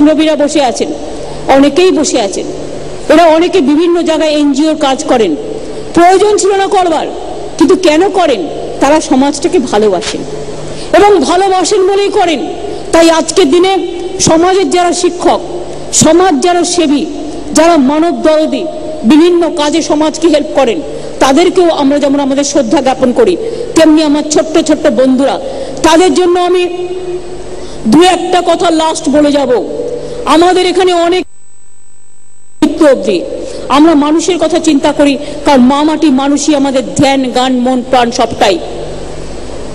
নবীরা বসে আছেন, অনেকেই বসে আছেন, এরা অনেকে বিভিন্ন জায়গায় এনজিওর কাজ করেন, প্রয়োজন ছিল না করবার, কিন্তু কেন করেন? তারা সমাজটাকে ভালোবাসেন এবং ভালোবাসেন বলেই করেন। তাই আজকের দিনে সমাজের যারা শিক্ষক, সমাজ যারা সেবী, যারা মানব দরদী, বিভিন্ন কাজে সমাজকে হেল্প করেন, তাদেরকেও আমরা যেমন আমাদের শ্রদ্ধা জ্ঞাপন করি, তেমনি আমার ছোট্ট ছোট্ট বন্ধুরা, তাদের জন্য আমি দু একটা কথা লাস্ট বলে যাব। আমাদের এখানে অনেক অবধি আমরা মানুষের কথা চিন্তা করি, কারণ মা মাটি মানুষই আমাদের ধ্যান, গান, মন, প্রাণ সবটাই।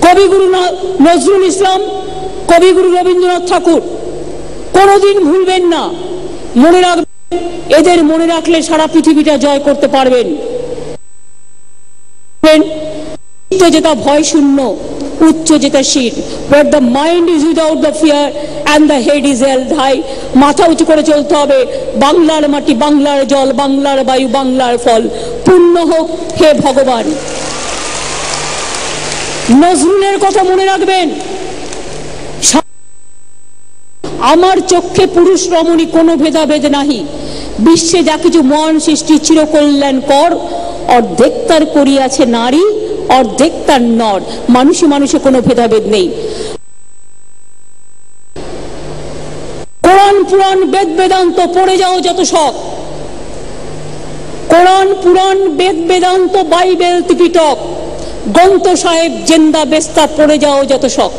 কবিগুরু নজরুল ইসলাম, কবিগুরু রবীন্দ্রনাথ ঠাকুর কোনোদিন ভুলবেন না, মনে রাখবেন, এদের মনে রাখলে সারা পৃথিবীটা জয় করতে পারবেন। যেটা ভয় শূন্য, উচ্চ যেটা শীত, where the mind is without the fear and the head is held high, মাথা উঁচু করে চলতে হবে। বাংলার মাটি, বাংলার জল, বাংলার বায়ু, বাংলার ফল, পূর্ণ হোক হে ভগবান। নজরুলের কথা মনে রাখবেন, আমার চক্ষে পুরুষ রমণী কোনো ভেদাভেদ নাহি, বিশ্বে যা কিছু মহান সৃষ্টি চিরকল্যাণ কর, অর্ধেক তার করিয়াছে নারী, অর্ধেক তার নর, মানুষে মানুষে কোনো ভেদাভেদ নেই। কোরআন পুরাণ বেদ বেদান্ত পড়ে যাও যত শখ, কোরআন পুরাণ বেদ বেদান্ত বাইবেল ত্রিপিটক গ্রন্থ সাহেব জেন্দা বেস্তা পড়ে যাও যত শখ,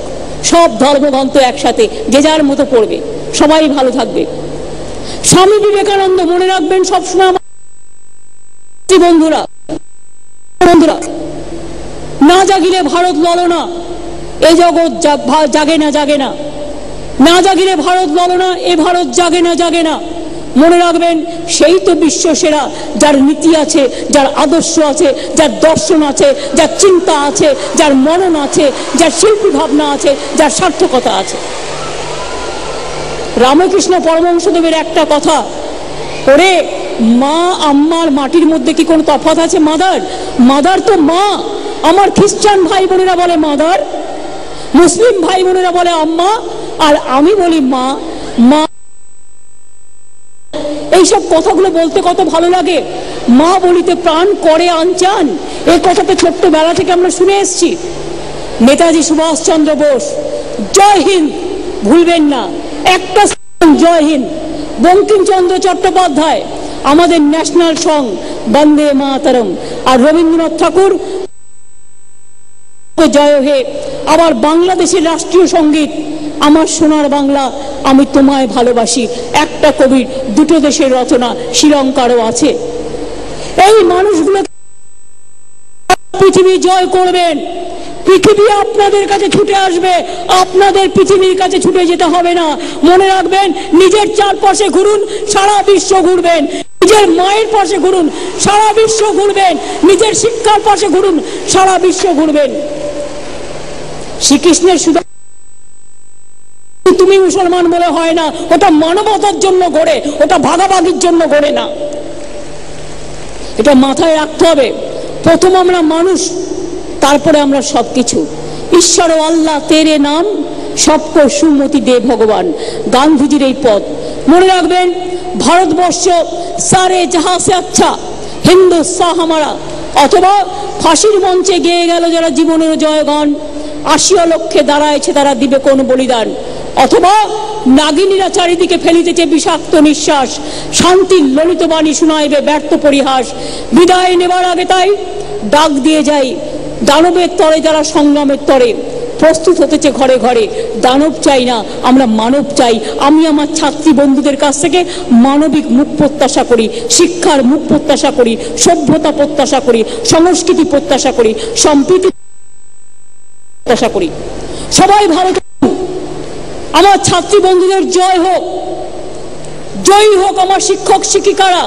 সব ধর্মগ্রন্থ একসাথে যে যার মতো পড়বে, সবাই ভালো থাকবে। স্বামী বিবেকানন্দ মনে রাখবেন সবসময় বন্ধুরা, বন্ধুরা, না জাগিলে ভারত ললনা, এ জগৎ জাগে না, জাগে না, না জাগিলে ভারত ললনা, এ ভারত জাগে না, জাগে না। মনে রাখবেন, সেই তো বিশ্ব সেরা, যার নীতি আছে, যার আদর্শ আছে, যার দর্শন আছে, যার চিন্তা আছে, যার মনন আছে, যার শিল্পী ভাবনা আছে, যার সার্থকতা আছে। রামকৃষ্ণ পরমহংসদেবের একটা কথা, ওরে মা আম্মার মাটির মধ্যে কি কোনো তফাৎ আছে? মাদার, মাদার তো মা। আমার খ্রিস্টান ভাই বোনেরা বলে মাদার, মুসলিম ভাই বোনেরা বলে আম্মা, আর আমি বলি মা। মা, এইসব কথাগুলো বলতে কত ভালো লাগে। মা বলিতে প্রাণ করে আনচান, এই কথাটা ছোট্টবেলা থেকে আমরা শুনে এসেছি। নেতাজি সুভাষচন্দ্র বোস, জয় হিন্দ ভুলবেন না, একটা জয় হিন্দ। বঙ্কিমচন্দ্র চট্টোপাধ্যায়, আমাদের ন্যাশনাল সং বন্দে মাতরম। আর রবীন্দ্রনাথ ঠাকুর, জয় হে। আবার বাংলাদেশের রাষ্ট্রীয় সঙ্গীত, আমার সোনার বাংলা আমি তোমায় ভালোবাসি। একটা কবির দুটো দেশের রচনা, শ্রীলঙ্কারও আছে। এই মানুষগুলো পৃথিবী জয় করবেন, পৃথিবী আপনাদের কাছে ছুটে আসবে, আপনাদের পৃথিবীর কাছে ছুটে যেতে হবে না। মনে রাখবেন, নিজের চারপাশে ঘুরুন, সারা বিশ্ব ঘুরবেন। নিজের মায়ের পাশে ঘুরুন, সারা বিশ্ব ঘুরবেন। নিজের শিক্ষার পাশে ঘুরুন, সারা বিশ্ব ঘুরবেন। শ্রীকৃষ্ণের শুধু তুমি মুসলমান বলে হয় না, ওটা মানবতার জন্য গড়ে, ওটা ভাগাভাগির জন্য গড়ে না। এটা মাথায় রাখতে হবে। প্রথম আমরা মানুষ, তারপরে আমরা সবকিছু। ঈশ্বর ও আল্লাহ তেরে নাম, সবকো সুমতি দে ভগবান, গান্ধীজির এই পদ মনে রাখবেন। ভারতবর্ষ সারে জাহাঁ সে আচ্ছা হিন্দুস্তান হামারা, অথবা ফাঁসির মঞ্চে গেয়ে গেল যারা জীবনের জয়গান, ৮০ লক্ষে দাঁড়াইছে তারা দিবে কোন বলিদান, অথবা নাগিনীরা চারিদিকে ফেলিতেছে বিষাক্ত নিঃশ্বাস, শান্তির ললিত বাণী শুনাইবে ব্যর্থ পরিহাস। বিদায় নেবার আগে তাই ডাক দিয়ে যাই, দানবের তরে যারা সংগ্রামের তরে প্রস্তুত হতেছে ঘরে ঘরে। দানব চাই না, আমরা মানব চাই। আমি আমার ছাত্রী বন্ধুদের কাছ থেকে মানবিক মুখ প্রত্যাশা করি, শিক্ষার মুখ প্রত্যাশা করি, সভ্যতা প্রত্যাশা করি, সংস্কৃতি প্রত্যাশা করি, সম্প্রীতি প্রত্যাশা করি। সবাই ভালো থাকুন। আমার ছাত্রী বন্ধুদের জয় হোক, জয়ী হোক আমার শিক্ষক শিক্ষিকারা,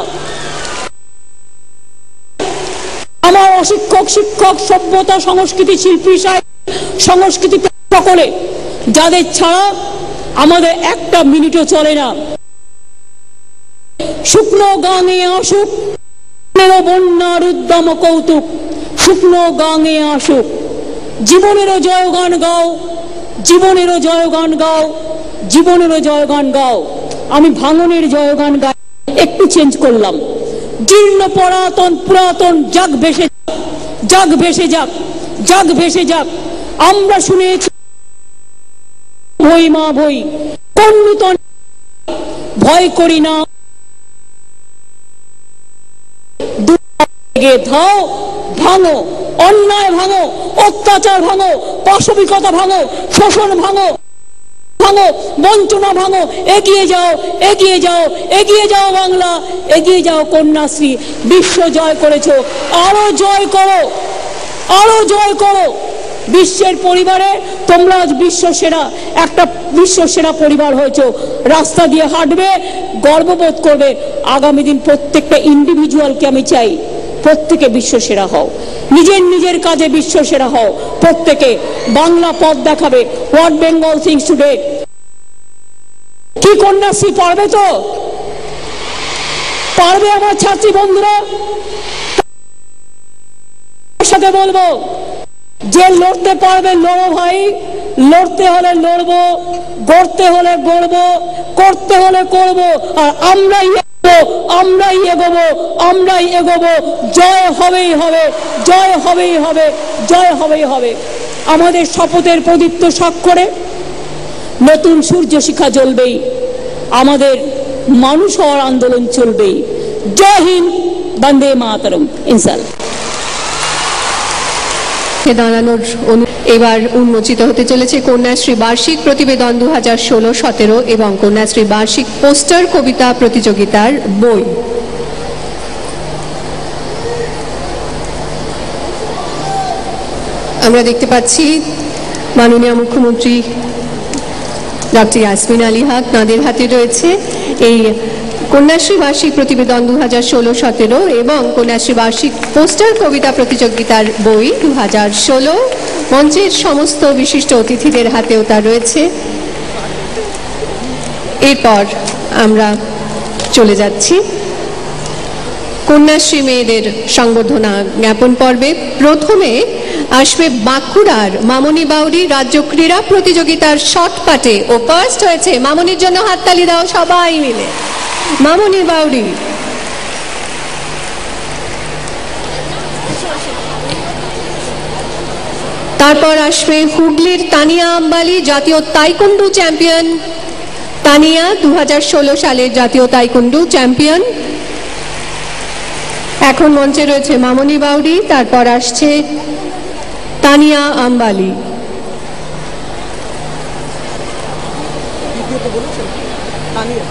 আমার অশিক্ষক শিক্ষক, সভ্যতা সংস্কৃতি শিল্পী সাহিত্য সংস্কৃতি সকলে, যাদের ছাড়া আমাদের একটা মিনিটও চলে না। শুকনো গাঙে আসুক বন্যার উদ্যম কৌতুক, শুকনো গাঙে আসুক। জীবনেরও জয়গান গাও, জীবনেরও জয়গান গাও, জীবনেরও জয়গান গাও। আমি ভাঙনের জয়গান গাই, একটু চেঞ্জ করলাম। জীর্ণ পুরাতন যাক ভেসে যাক, ভেসে যাক, যাক ভেসে যাক। আমরা শুনেছি ভই মা ভই, কোন নূতন ভয় করি না, ধাও ভাঙো, অন্যায় ভাঙো, অত্যাচার ভাঙো, পাশবিকতা ভাঙো, শোষণ ভাঙো, ভাঙো বঞ্চনা ভাঙো, এগিয়ে যাও, এগিয়ে যাও, এগিয়ে যাও বাংলা, এগিয়ে যাও কন্যাশ্রী। বিশ্ব জয় করেছো, আরো জয় করো, আরো জয় করো। বিশ্বের পরিবারে তোমরা আজ একটা বিশ্ব সেরা পরিবার হয়েছো। রাস্তা দিয়ে হাঁটবে, গর্ববোধ করবে। আগামী দিন প্রত্যেকটা ইন্ডিভিজুয়ালকে আমি চাই প্রত্যেকে বিশ্ব সেরা হও, নিজের কাজে বিশ্ব সেরা হও। প্রত্যেকে বাংলা পথ দেখাবে। What Bengal things today. কি কন্যাশ্রী পারবে তো? পারবে আমার ছাত্রী বন্ধুরা? সাথে বলবো যে লড়তে পারবে লড়ো ভাই, লড়তে হলে লড়বো, গড়তে হলে গড়বো, করতে হলে করবো। আর আমরাই এগোবো, আমরাই এগোবো। জয় হবেই হবে, জয় হবেই হবে, জয় হবেই হবে। আমাদের শপথের প্রদীপ্ত স্বাক্ষরে নতুন সূর্য শিখা জ্বলবেই, আমাদের মানুষ হওয়ার আন্দোলন চলবেই। জয় হিন্দ, বন্দে মাতরম। ইনশাআল্লাহ। দাঁড়ানোর এবার উন্মোচিত হতে চলেছে কন্যাশ্রী বার্ষিক প্রতিবেদন 2016-17 এবং কন্যাশ্রী বার্ষিক পোস্টার কবিতা প্রতিযোগিতার বই। আমরা দেখতে পাচ্ছি মাননীয় মুখ্যমন্ত্রী ডক্টর ইয়াসমিন আলী হক, তাঁদের হাতে রয়েছে এই কন্যাশ্রী বার্ষিক প্রতিবেদন 2016-17 এবং কন্যাশ্রী বার্ষিক পোস্টার কবিতা প্রতিযোগিতার বই 2016। মঞ্চের সমস্ত বিশিষ্ট অতিথিদের হাতেও তা রয়েছে। এরপর আমরা চলে যাচ্ছি কন্যাশ্রী মেয়েদের সংবর্ধনা জ্ঞাপন পর্বে। প্রথমে আসবে বাঁকুড়ার মামনি বাউরি রাজ্য ক্রীড়া প্রতিযোগিতার শর্ট পাটে ও ফার্স্ট হয়েছে। মামনির জন্য হাততালি দাও সবাই মিলে। মামনি বাউরি। তারপর আসবে হুগলির তানিয়া আম্বালি, জাতীয় তাইকুন্ডু চ্যাম্পিয়ন। তানিয়া 2016 সালের জাতীয় তাইকুন্ডু চ্যাম্পিয়ন। এখন মঞ্চে রয়েছে মামনি বাউরি, তারপর আসছে তানিয়া আম্বালি। তানিয়া